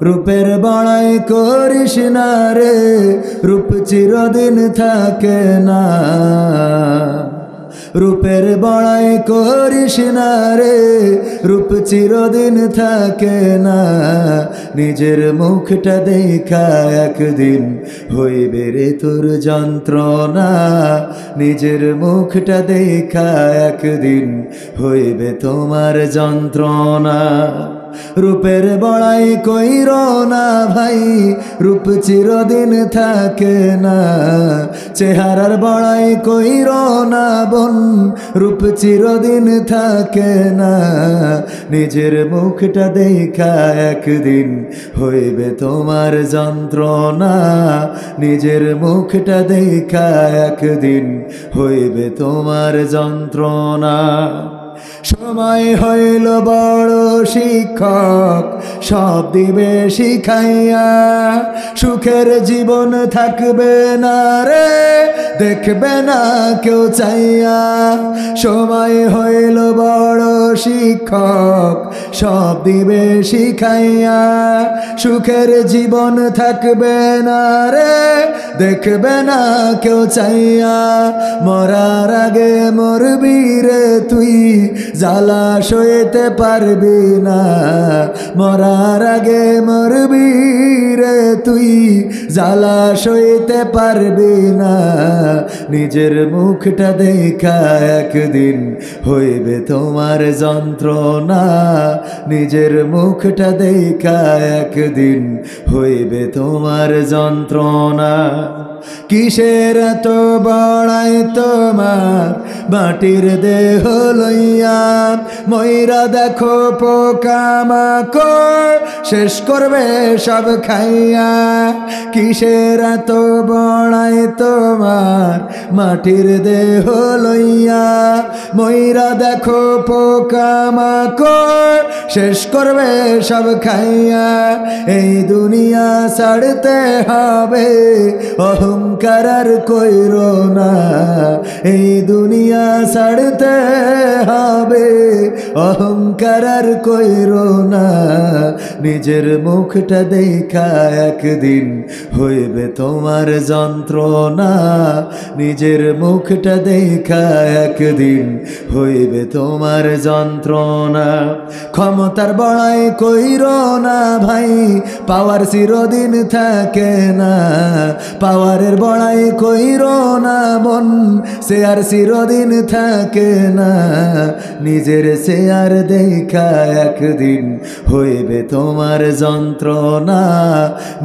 রূপের বড়াই করিস না রে, রূপ চিরদিন থাকে না। রূপের বড়াই করিস না রে, রূপ চিরদিন থাকে না। নিজের মুখটা দেখা একদিন হইবে রে তোর যন্ত্রণা। নিজের মুখটা দেখা একদিন হইবে তোমার যন্ত্রণা। রূপের বড়াই কইর না ভাই, রূপ চিরদিন থাকে না। চেহারার বড়াই কইর না বোন, রূপ চিরদিন থাকে না। নিজের মুখটা দেখা একদিন হইবে তোমার যন্ত্রণা। নিজের মুখটা দেখা একদিন হইবে তোমার যন্ত্রণা। সময় হইল বড় শিক্ষক, সব দিবে শিখাইয়া। সুখের জীবন থাকবে না রে, দেখবে না কেউ চাইয়া। সময় হইল বড় শিক্ষক, সব দিবে শিখাইয়া। সুখের জীবন থাকবে না রে, দেখবে না কেউ চাইয়া। মরার আগে মরবি রে তুই, জ্বালা সইতে পারবি না। মরার আগে মরবি রে তুই, জ্বালা সইতে পারবি না। নিজের মুখটা দেখা একদিন হইবে তোমার যন্ত্রণা। নিজের মুখটা দেখা একদিন হইবে তোমার যন্ত্রণা। কিসের এত বড়াই তোমার মাটির দেহ লইয়া। ময়রা দেখো পোকামাকড় শেষ করবে সব খাইয়া। কিসের এত বড়াই তোমার মাটির দেহ লইয়া। ময়রা দেখো পোকামাকড় শেষ করবে সব খাইয়া। এই দুনিয়া ছাড়তে হবে, অহংকার আর কইরো না। এই দুনিয়া ছাড়তে হবে, অহংকার আর কইরো না। নিজের মুখটা দেখা একদিন হইবে তোমার যন্ত্রণা। নিজের মুখটা দেখা একদিন হইবে তোমার যন্ত্রণা। ক্ষমতার বড়াই কইরো না ভাই, পাওয়ার চিরদিন থাকে না। পাওয়ারের বড়াই কইরো না বোন, সে আর চিরদিন থাকে না। নিজের চেয়ার দেখা একদিন হইবে তোমার যন্ত্রণা।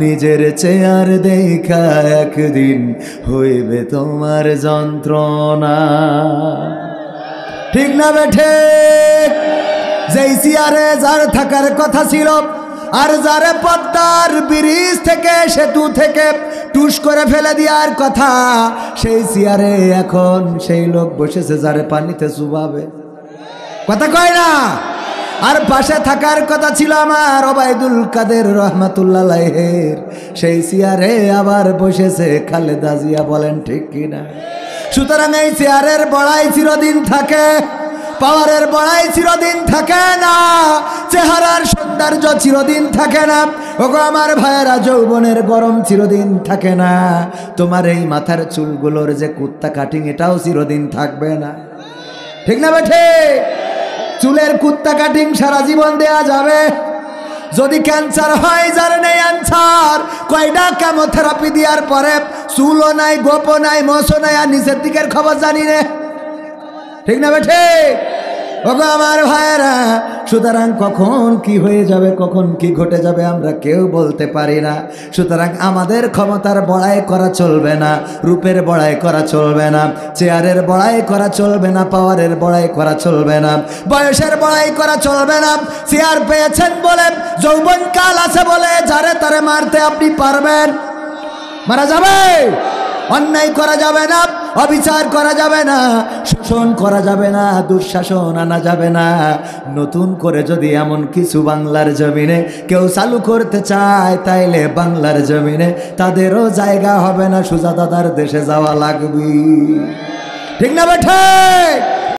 নিজের চেয়ার দেখা একদিন হইবে তোমার যন্ত্রণা। ঠিক না বেঠে? যেই চেয়ারে যার থাকার কথা ছিল, আর যারে পদ্মার ব্রিজ থেকে সেতু থেকে টুস করে ফেলে দেওয়ার কথা, সেই চেয়ারে এখন সেই লোক বসেছে যারে পানিতে চুবাবে। কথা কয় না? আর পাশে থাকার কথা ছিল আমার ওবায়দুল কাদের রহমাতুল্লাহ আলাইহির, সেই চেয়ারে আবার বসেছে খালেদা জিয়া। বলেন ঠিক কিনা? সুতরাং এই চেয়ারের বড়াই চিরদিন থাকে, পাওয়ারের বড়াই চিরদিন থাকে না, চেহারার সৌন্দর্য চিরদিন থাকে না। ওগো আমার ভাইয়েরা, যৌবনের গরম চিরদিন থাকে না। তোমার এই মাথার চুলগুলোর যে কুত্তা কাটিং, এটাও চিরদিন থাকবে না। ঠিক না বেঠে? চুলের কুত্তা কাটিং সারা জীবন দেয়া যাবে। যদি ক্যান্সার হয়, যার নেই আনসার, কয়টা কেমোথেরাপি দেওয়ার পরে চুলও নাই, গোপও নাই, মোছও নাই, আর নিচের দিকের খবর জানি নে। ঠিক না বেঠে? ওগো আমার ভাইয়েরা, সুতরাং কখন কি হয়ে যাবে, কখন কি ঘটে যাবে আমরা কেউ বলতে পারি না। সুতরাং আমাদের ক্ষমতার বড়াই করা চলবে না, রূপের বড়াই করা চলবে না, চেয়ারের বড়াই করা চলবে না, পাওয়ারের বড়াই করা চলবে না, বয়সের বড়াই করা চলবে না। চেয়ার পেয়েছেন বলে, যৌবন কাল আছে বলে যারে তারে মারতে আপনি পারবেন? মারা যাবে। অন্যায় করা যাবে না, অবিচার করা যাবে না, শোষণ করা যাবে না, দুঃশাসন আনা যাবে না। নতুন করে যদি এমন কিছু বাংলার জমিনে কেউ চালু করতে চায়, তাইলে বাংলার জমিনে তাদেরও জায়গা হবে না, সুজা দাদার দেশে যাওয়া লাগবে। ঠিক না বেঠে?